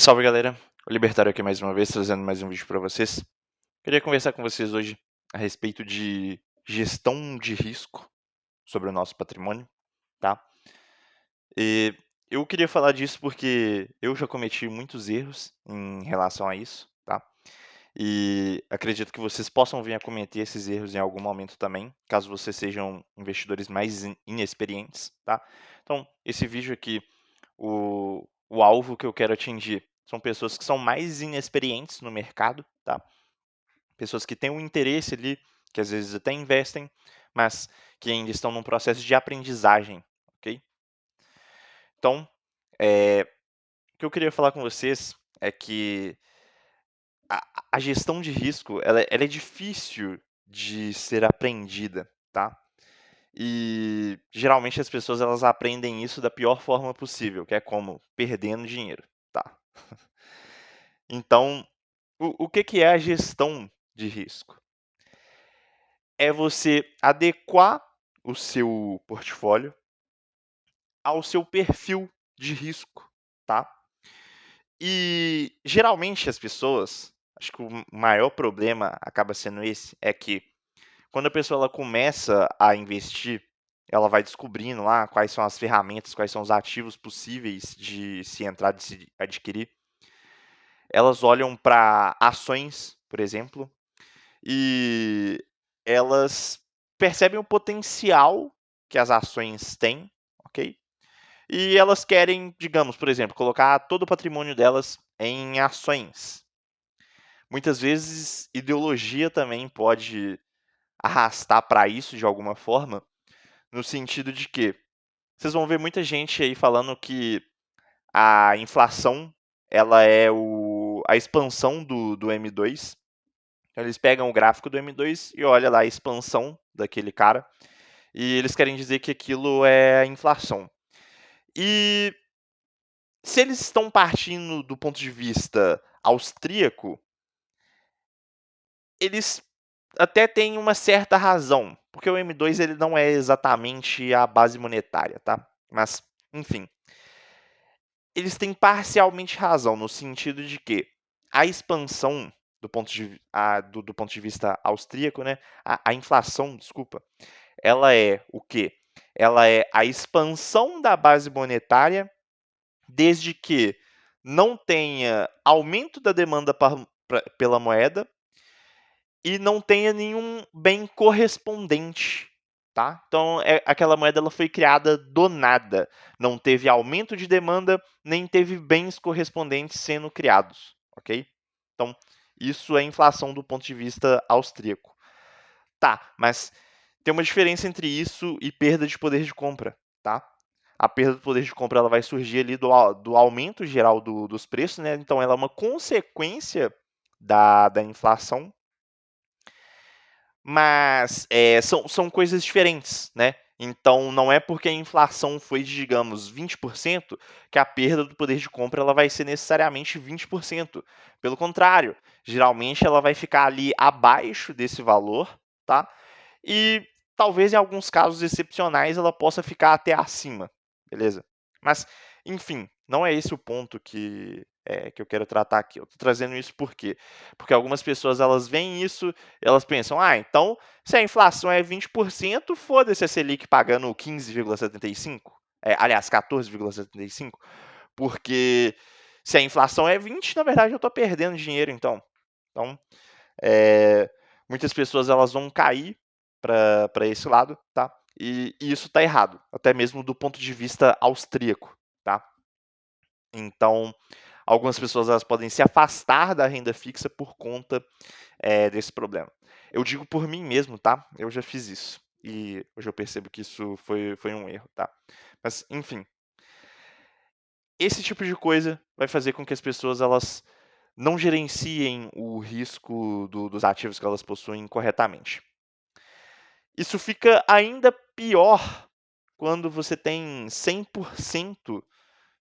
Salve galera, o Libertário aqui mais uma vez, trazendo mais um vídeo para vocês. Queria conversar com vocês hoje a respeito de gestão de risco sobre o nosso patrimônio, tá? E eu queria falar disso porque eu já cometi muitos erros em relação a isso, tá? E acredito que vocês possam vir a cometer esses erros em algum momento também, caso vocês sejam investidores mais inexperientes, tá? Então, esse vídeo aqui, o alvo que eu quero atingir são pessoas que são mais inexperientes no mercado, tá? Pessoas que têm um interesse ali, que às vezes até investem, mas que ainda estão num processo de aprendizagem, ok? Então, o que eu queria falar com vocês é que a gestão de risco, ela é difícil de ser aprendida, tá? E geralmente as pessoas elas aprendem isso da pior forma possível, que é como? Perdendo dinheiro, tá? Então, o que é a gestão de risco? É você adequar o seu portfólio ao seu perfil de risco, tá? E geralmente as pessoas, acho que o maior problema acaba sendo esse, é que quando a pessoa ela começa a investir, ela vai descobrindo lá quais são as ferramentas, quais são os ativos possíveis de se entrar, de se adquirir. Elas olham para ações, por exemplo, e elas percebem o potencial que as ações têm, ok? E elas querem, digamos, por exemplo, colocar todo o patrimônio delas em ações. Muitas vezes, ideologia também pode arrastar para isso de alguma forma, no sentido de que vocês vão ver muita gente aí falando que a inflação ela é a expansão do M2. Então, eles pegam o gráfico do M2 e olha lá a expansão daquele cara e eles querem dizer que aquilo é a inflação. E se eles estão partindo do ponto de vista austríaco, eles até têm uma certa razão, porque o M2 ele não é exatamente a base monetária, tá? Mas, enfim, eles têm parcialmente razão no sentido de que a expansão do ponto de vista austríaco, né? A inflação, desculpa, ela é o quê? Ela é a expansão da base monetária desde que não tenha aumento da demanda pela moeda e não tenha nenhum bem correspondente, tá? Então, aquela moeda ela foi criada do nada, não teve aumento de demanda, nem teve bens correspondentes sendo criados, ok? Então, isso é inflação do ponto de vista austríaco. Tá, mas tem uma diferença entre isso e perda de poder de compra, tá? A perda do poder de compra ela vai surgir ali do aumento geral dos preços, né? Então, ela é uma consequência da inflação, mas são coisas diferentes, né? Então, não é porque a inflação foi de, digamos, 20% que a perda do poder de compra ela vai ser necessariamente 20%. Pelo contrário, geralmente ela vai ficar ali abaixo desse valor, tá? E talvez em alguns casos excepcionais ela possa ficar até acima, beleza? Mas, enfim, não é esse o ponto que eu quero tratar aqui. Eu estou trazendo isso por quê? Porque algumas pessoas elas veem isso, elas pensam, então se a inflação é 20%, foda-se a Selic pagando 15,75%. Aliás, 14,75%, porque se a inflação é 20, na verdade eu estou perdendo dinheiro, então. Então, é, muitas pessoas elas vão cair para esse lado, tá? E isso está errado, até mesmo do ponto de vista austríaco, tá? Então, algumas pessoas elas podem se afastar da renda fixa por conta desse problema. Eu digo por mim mesmo, tá? Eu já fiz isso. E hoje eu percebo que isso foi um erro, tá? Mas, enfim, esse tipo de coisa vai fazer com que as pessoas elas não gerenciem o risco dos ativos que elas possuem corretamente. Isso fica ainda pior quando você tem 100%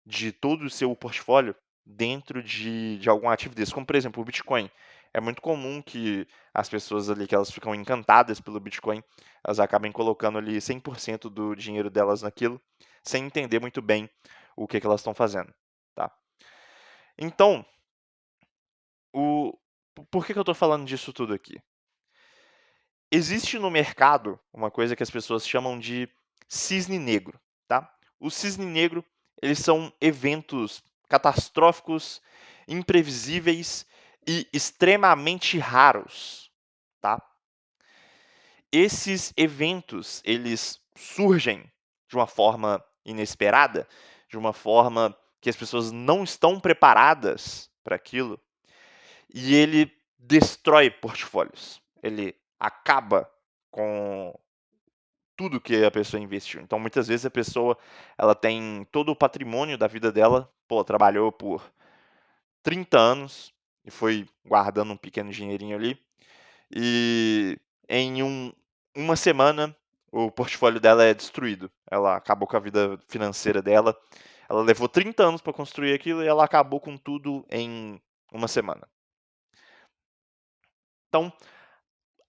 de todo o seu portfólio dentro de algum ativo desse, como por exemplo o Bitcoin. É muito comum que as pessoas ali que elas ficam encantadas pelo Bitcoin, elas acabem colocando ali 100% do dinheiro delas naquilo, sem entender muito bem o que elas estão fazendo, tá? Então, por que eu estou falando disso tudo aqui? Existe no mercado uma coisa que as pessoas chamam de cisne negro, tá? O cisne negro, eles são eventos catastróficos, imprevisíveis e extremamente raros, tá? Esses eventos, eles surgem de uma forma inesperada, de uma forma que as pessoas não estão preparadas para aquilo, e ele destrói portfólios. Ele acaba com tudo que a pessoa investiu. Então, muitas vezes a pessoa ela tem todo o patrimônio da vida dela, pô, trabalhou por 30 anos e foi guardando um pequeno dinheirinho ali, e em uma semana o portfólio dela é destruído. Ela acabou com a vida financeira dela. Ela levou 30 anos para construir aquilo e ela acabou com tudo em uma semana. Então,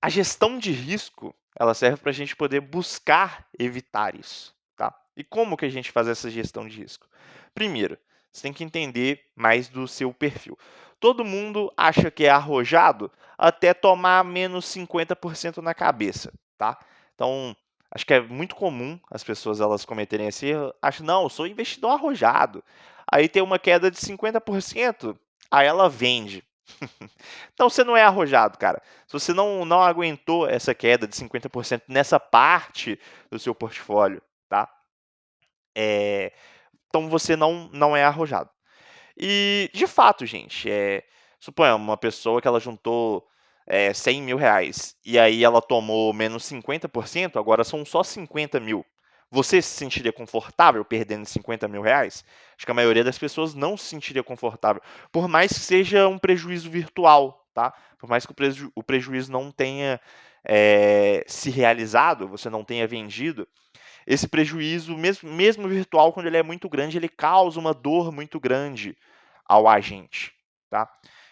a gestão de risco, ela serve para a gente poder buscar evitar isso, tá? E como que a gente faz essa gestão de risco? Primeiro, você tem que entender mais do seu perfil. Todo mundo acha que é arrojado até tomar menos 50% na cabeça, tá? Então, acho que é muito comum as pessoas elas cometerem esse erro. Acham, não, eu sou investidor arrojado. Aí tem uma queda de 50%, aí ela vende. Então você não é arrojado, cara. Se você não aguentou essa queda de 50% nessa parte do seu portfólio, tá? Então você não é arrojado. E, de fato, gente, suponhamos uma pessoa que ela juntou 100 mil reais e aí ela tomou menos 50%, agora são só 50 mil. Você se sentiria confortável perdendo 50 mil reais? Acho que a maioria das pessoas não se sentiria confortável, por mais que seja um prejuízo virtual, tá? Por mais que o prejuízo não tenha se realizado, você não tenha vendido, esse prejuízo, mesmo virtual, quando ele é muito grande, ele causa uma dor muito grande ao agente, tá?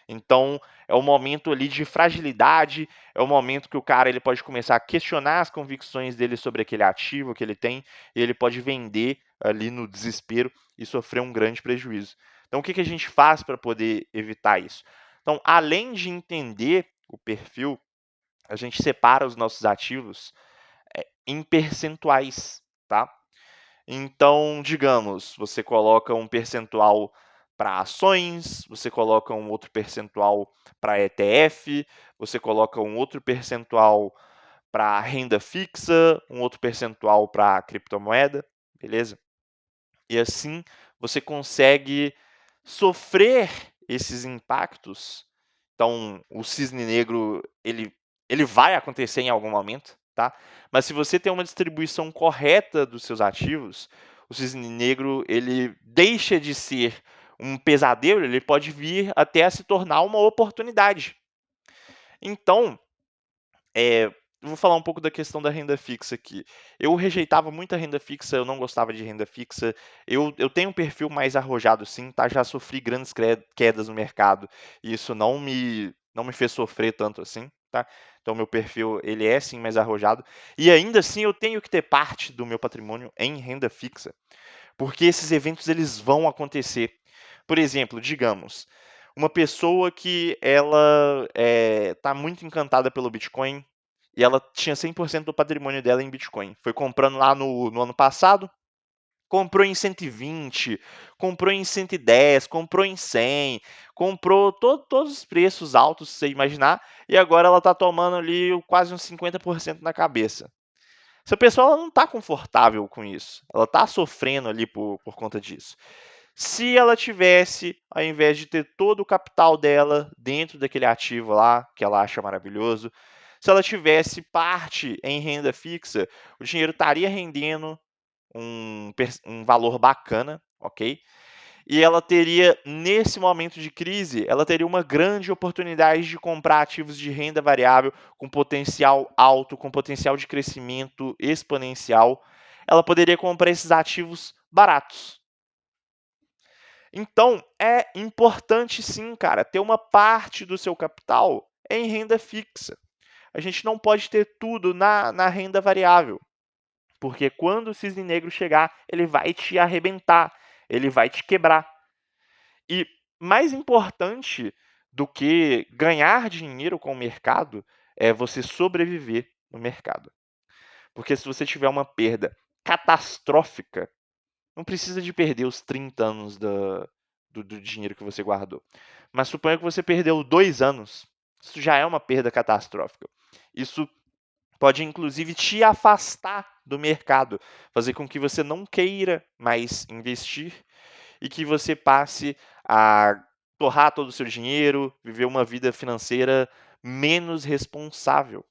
Então, é o momento ali de fragilidade, é o momento que o cara ele pode começar a questionar as convicções dele sobre aquele ativo que ele tem, e ele pode vender ali no desespero e sofrer um grande prejuízo. Então, o que a gente faz para poder evitar isso? Então, além de entender o perfil, a gente separa os nossos ativos em percentuais, tá? Então, digamos, você coloca um percentual para ações, você coloca um outro percentual para ETF, você coloca um outro percentual para renda fixa, um outro percentual para criptomoeda, beleza? E assim você consegue sofrer esses impactos. Então, o cisne negro, ele vai acontecer em algum momento, tá? Mas se você tem uma distribuição correta dos seus ativos, o cisne negro, ele deixa de ser um pesadelo, ele pode vir até a se tornar uma oportunidade. Então, eu vou falar um pouco da questão da renda fixa aqui. Eu rejeitava muita renda fixa, eu não gostava de renda fixa. Eu tenho um perfil mais arrojado sim, tá? Já sofri grandes quedas no mercado e isso não me fez sofrer tanto assim, tá? Então meu perfil, ele é sim mais arrojado. E ainda assim eu tenho que ter parte do meu patrimônio em renda fixa, porque esses eventos eles vão acontecer. Por exemplo, digamos, uma pessoa que ela está muito encantada pelo Bitcoin e ela tinha 100% do patrimônio dela em Bitcoin. Foi comprando lá no ano passado, comprou em 120, comprou em 110, comprou em 100, comprou todos os preços altos que você imaginar, e agora ela está tomando ali quase uns 50% na cabeça. Essa pessoa ela não está confortável com isso, ela está sofrendo ali por conta disso. Se ela tivesse, ao invés de ter todo o capital dela dentro daquele ativo lá, que ela acha maravilhoso, se ela tivesse parte em renda fixa, o dinheiro estaria rendendo um valor bacana, ok? E ela teria, nesse momento de crise, ela teria uma grande oportunidade de comprar ativos de renda variável com potencial alto, com potencial de crescimento exponencial. Ela poderia comprar esses ativos baratos. Então, é importante sim, cara, ter uma parte do seu capital em renda fixa. A gente não pode ter tudo na renda variável, porque quando o cisne negro chegar, ele vai te arrebentar, ele vai te quebrar. E mais importante do que ganhar dinheiro com o mercado é você sobreviver no mercado. Porque se você tiver uma perda catastrófica, não precisa de perder os 30 anos do dinheiro que você guardou. Mas suponha que você perdeu 2 anos. Isso já é uma perda catastrófica. Isso pode, inclusive, te afastar do mercado, fazer com que você não queira mais investir e que você passe a torrar todo o seu dinheiro, viver uma vida financeira menos responsável.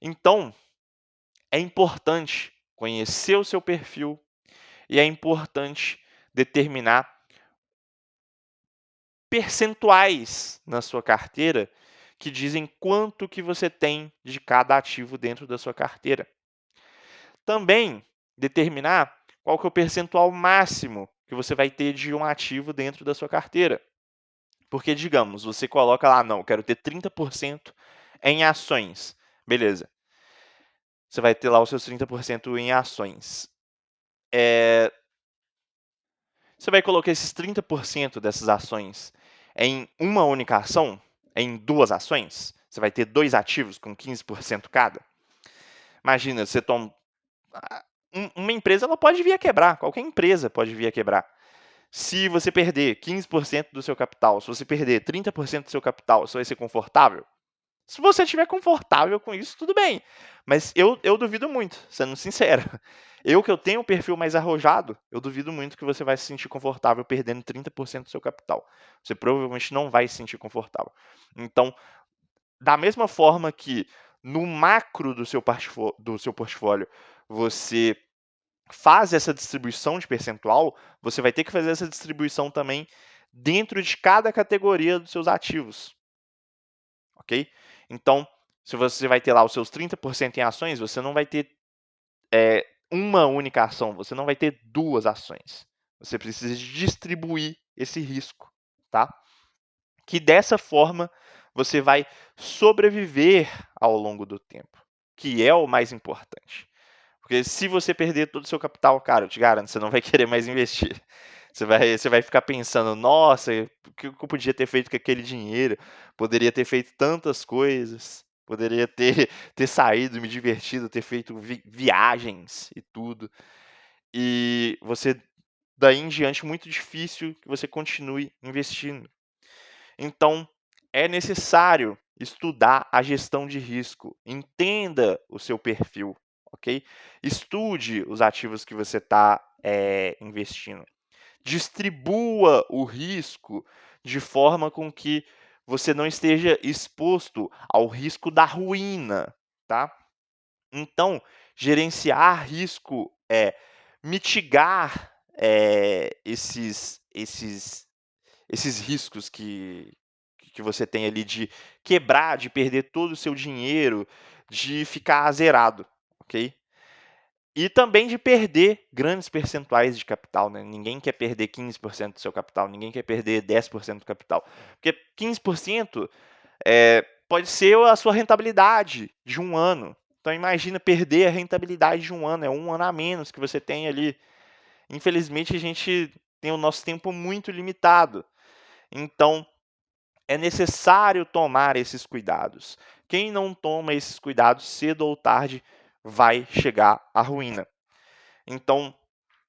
Então, é importante conhecer o seu perfil e é importante determinar percentuais na sua carteira que dizem quanto que você tem de cada ativo dentro da sua carteira. Também determinar qual que é o percentual máximo que você vai ter de um ativo dentro da sua carteira. Porque, digamos, você coloca lá, não, eu quero ter 30% em ações. Beleza. Você vai ter lá os seus 30% em ações. Você vai colocar esses 30% dessas ações em uma única ação, em 2 ações. Você vai ter 2 ativos com 15% cada. Imagina, você toma. Uma empresa ela pode vir a quebrar, qualquer empresa pode vir a quebrar. Se você perder 15% do seu capital, se você perder 30% do seu capital, você vai ser confortável? Se você estiver confortável com isso, tudo bem. Mas eu duvido muito, sendo sincero. Eu que eu tenho um perfil mais arrojado, eu duvido muito que você vai se sentir confortável perdendo 30% do seu capital. Você provavelmente não vai se sentir confortável. Então, da mesma forma que no macro do seu portfólio você faz essa distribuição de percentual, você vai ter que fazer essa distribuição também dentro de cada categoria dos seus ativos, ok? Então, se você vai ter lá os seus 30% em ações, você não vai ter uma única ação, você não vai ter 2 ações. Você precisa distribuir esse risco, tá? Que dessa forma você vai sobreviver ao longo do tempo, que é o mais importante. Porque se você perder todo o seu capital, cara, eu te garanto, você não vai querer mais investir. Você vai ficar pensando, nossa, o que eu podia ter feito com aquele dinheiro? Poderia ter feito tantas coisas, poderia ter saído, me divertido, ter feito viagens e tudo. E você, daí em diante, muito difícil que você continue investindo. Então, é necessário estudar a gestão de risco, entenda o seu perfil, ok? Estude os ativos que você está investindo. Distribua o risco de forma com que você não esteja exposto ao risco da ruína, tá? Então, gerenciar risco é mitigar esses riscos que você tem ali de quebrar, de perder todo o seu dinheiro, de ficar zerado, ok? E também de perder grandes percentuais de capital, né? Ninguém quer perder 15% do seu capital, ninguém quer perder 10% do capital. Porque 15% pode ser a sua rentabilidade de um ano. Então imagina perder a rentabilidade de um ano, é um ano a menos que você tem ali. Infelizmente a gente tem o nosso tempo muito limitado. Então é necessário tomar esses cuidados. Quem não toma esses cuidados, cedo ou tarde, vai chegar à ruína. Então,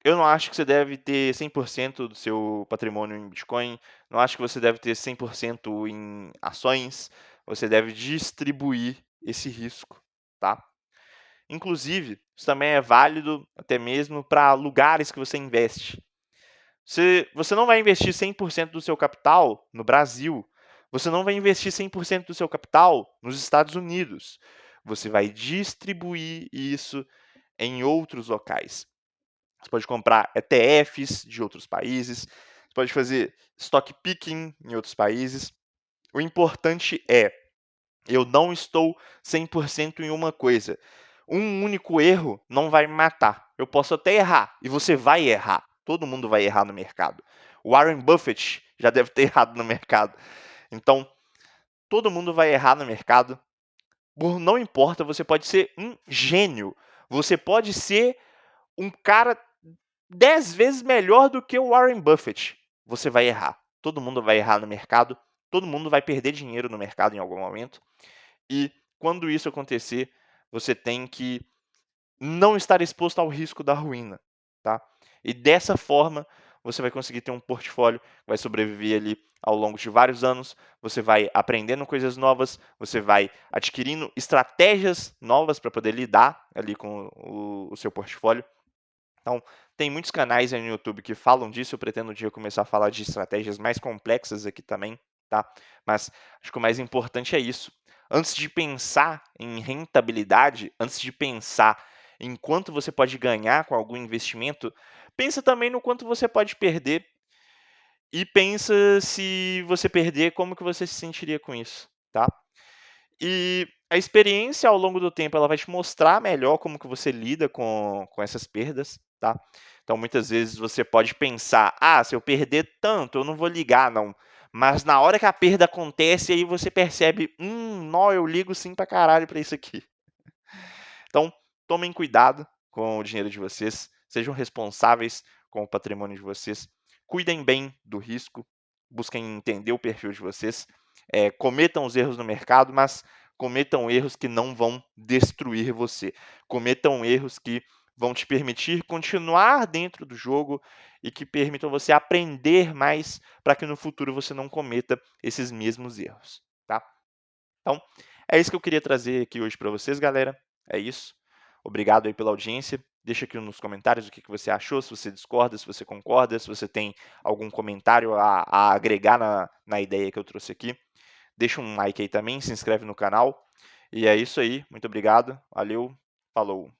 eu não acho que você deve ter 100% do seu patrimônio em Bitcoin, não acho que você deve ter 100% em ações, você deve distribuir esse risco, tá? Inclusive, isso também é válido até mesmo para lugares que você investe. Você não vai investir 100% do seu capital no Brasil. Você não vai investir 100% do seu capital nos Estados Unidos. Você vai distribuir isso em outros locais. Você pode comprar ETFs de outros países. Você pode fazer stock picking em outros países. O importante é, eu não estou 100% em uma coisa. Um único erro não vai me matar. Eu posso até errar, e você vai errar. Todo mundo vai errar no mercado. O Warren Buffett já deve ter errado no mercado. Então, todo mundo vai errar no mercado. Não importa, você pode ser um gênio. Você pode ser um cara 10 vezes melhor do que o Warren Buffett. Você vai errar. todo mundo vai errar no mercado, todo mundo vai perder dinheiro no mercado em algum momento. E quando isso acontecer, você tem que não estar exposto ao risco da ruína, tá? E dessa forma, você vai conseguir ter um portfólio que vai sobreviver ali ao longo de vários anos, você vai aprendendo coisas novas, você vai adquirindo estratégias novas para poder lidar ali com o seu portfólio. Então, tem muitos canais aí no YouTube que falam disso, eu pretendo um dia começar a falar de estratégias mais complexas aqui também, tá? Mas acho que o mais importante é isso. Antes de pensar em rentabilidade, antes de pensar em quanto você pode ganhar com algum investimento, pensa também no quanto você pode perder e pensa se você perder, como que você se sentiria com isso, tá? E a experiência ao longo do tempo, ela vai te mostrar melhor como que você lida com essas perdas, tá? Então, muitas vezes você pode pensar: "Ah, se eu perder tanto, eu não vou ligar não". Mas na hora que a perda acontece, aí você percebe: nó, eu ligo sim pra caralho pra isso aqui". Então, tomem cuidado com o dinheiro de vocês, sejam responsáveis com o patrimônio de vocês, cuidem bem do risco, busquem entender o perfil de vocês, cometam os erros no mercado, mas cometam erros que não vão destruir você, cometam erros que vão te permitir continuar dentro do jogo e que permitam você aprender mais para que no futuro você não cometa esses mesmos erros, tá? Então, é isso que eu queria trazer aqui hoje para vocês, galera. É isso. Obrigado aí pela audiência. Deixa aqui nos comentários o que você achou, se você discorda, se você concorda, se você tem algum comentário a agregar na ideia que eu trouxe aqui. Deixa um like aí também, se inscreve no canal. E é isso aí. Muito obrigado. Valeu. Falou.